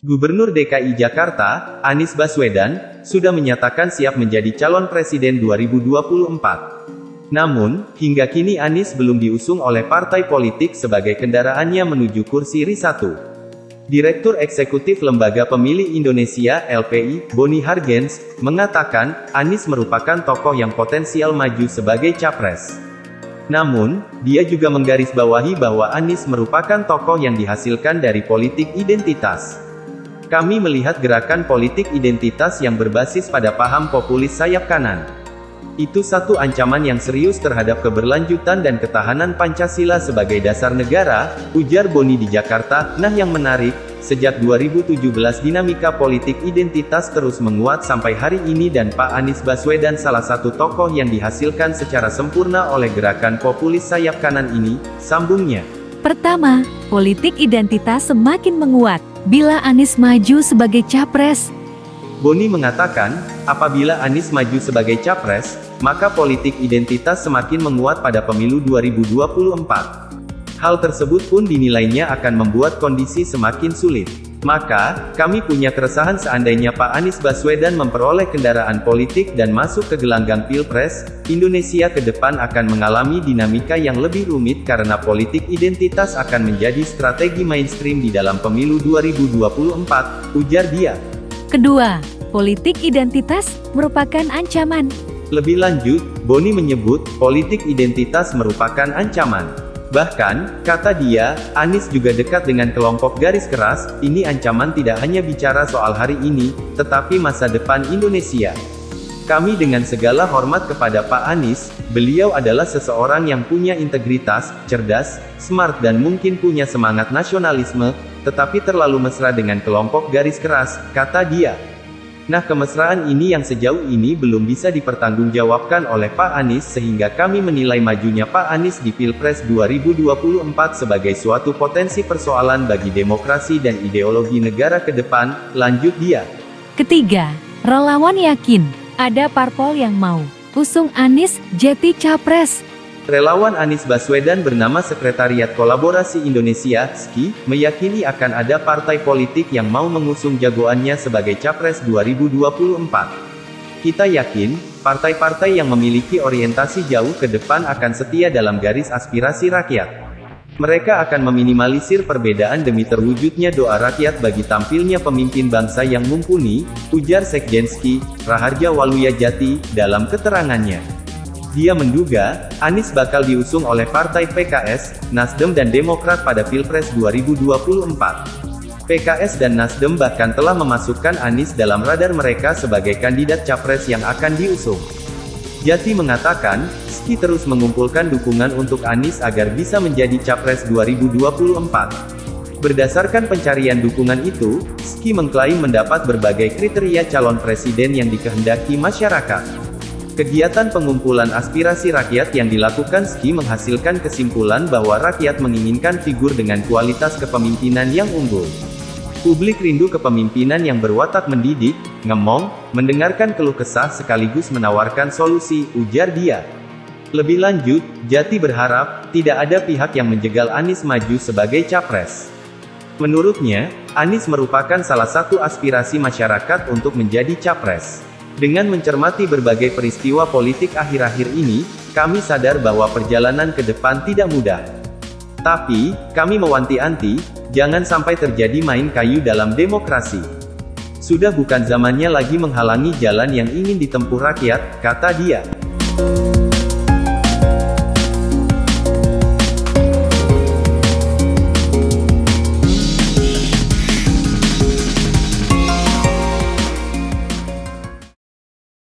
Gubernur DKI Jakarta, Anies Baswedan, sudah menyatakan siap menjadi calon presiden 2024. Namun, hingga kini Anies belum diusung oleh partai politik sebagai kendaraannya menuju kursi RI 1. Direktur Eksekutif Lembaga Pemilih Indonesia (LPI), Boni Hargens, mengatakan, Anies merupakan tokoh yang potensial maju sebagai capres. Namun, dia juga menggarisbawahi bahwa Anies merupakan tokoh yang dihasilkan dari politik identitas. Kami melihat gerakan politik identitas yang berbasis pada paham populis sayap kanan. Itu satu ancaman yang serius terhadap keberlanjutan dan ketahanan Pancasila sebagai dasar negara, ujar Boni di Jakarta. Nah, yang menarik, sejak 2017 dinamika politik identitas terus menguat sampai hari ini dan Pak Anies Baswedan salah satu tokoh yang dihasilkan secara sempurna oleh gerakan populis sayap kanan ini, sambungnya. Pertama, politik identitas semakin menguat bila Anies maju sebagai capres. Boni mengatakan, apabila Anies maju sebagai capres, maka politik identitas semakin menguat pada pemilu 2024. Hal tersebut pun dinilainya akan membuat kondisi semakin sulit. Maka, kami punya keresahan seandainya Pak Anies Baswedan memperoleh kendaraan politik dan masuk ke gelanggang Pilpres, Indonesia ke depan akan mengalami dinamika yang lebih rumit karena politik identitas akan menjadi strategi mainstream di dalam pemilu 2024, ujar dia. Kedua, politik identitas merupakan ancaman. Lebih lanjut, Boni menyebut, politik identitas merupakan ancaman. Bahkan, kata dia, Anies juga dekat dengan kelompok garis keras. Ini ancaman tidak hanya bicara soal hari ini, tetapi masa depan Indonesia. Kami dengan segala hormat kepada Pak Anies, beliau adalah seseorang yang punya integritas, cerdas, smart dan mungkin punya semangat nasionalisme, tetapi terlalu mesra dengan kelompok garis keras, kata dia. Nah, kemesraan ini yang sejauh ini belum bisa dipertanggungjawabkan oleh Pak Anies sehingga kami menilai majunya Pak Anies di Pilpres 2024 sebagai suatu potensi persoalan bagi demokrasi dan ideologi negara ke depan, lanjut dia. Ketiga, relawan yakin ada parpol yang mau usung Anies jadi capres. Relawan Anies Baswedan bernama Sekretariat Kolaborasi Indonesia, SKI, meyakini akan ada partai politik yang mau mengusung jagoannya sebagai capres 2024. Kita yakin, partai-partai yang memiliki orientasi jauh ke depan akan setia dalam garis aspirasi rakyat. Mereka akan meminimalisir perbedaan demi terwujudnya doa rakyat bagi tampilnya pemimpin bangsa yang mumpuni, ujar Sekjen SKI, Raharja Waluyajati, dalam keterangannya. Dia menduga, Anies bakal diusung oleh partai PKS, Nasdem dan Demokrat pada Pilpres 2024. PKS dan Nasdem bahkan telah memasukkan Anies dalam radar mereka sebagai kandidat capres yang akan diusung. Jati mengatakan, SKI terus mengumpulkan dukungan untuk Anies agar bisa menjadi capres 2024. Berdasarkan pencarian dukungan itu, SKI mengklaim mendapat berbagai kriteria calon presiden yang dikehendaki masyarakat. Kegiatan pengumpulan aspirasi rakyat yang dilakukan SKI menghasilkan kesimpulan bahwa rakyat menginginkan figur dengan kualitas kepemimpinan yang unggul. Publik rindu kepemimpinan yang berwatak mendidik, ngemong, mendengarkan keluh kesah sekaligus menawarkan solusi, ujar dia. Lebih lanjut, Jati berharap, tidak ada pihak yang menjegal Anies maju sebagai capres. Menurutnya, Anies merupakan salah satu aspirasi masyarakat untuk menjadi capres. Dengan mencermati berbagai peristiwa politik akhir-akhir ini, kami sadar bahwa perjalanan ke depan tidak mudah. Tapi, kami mewanti-wanti, jangan sampai terjadi main kayu dalam demokrasi. Sudah bukan zamannya lagi menghalangi jalan yang ingin ditempuh rakyat, kata dia.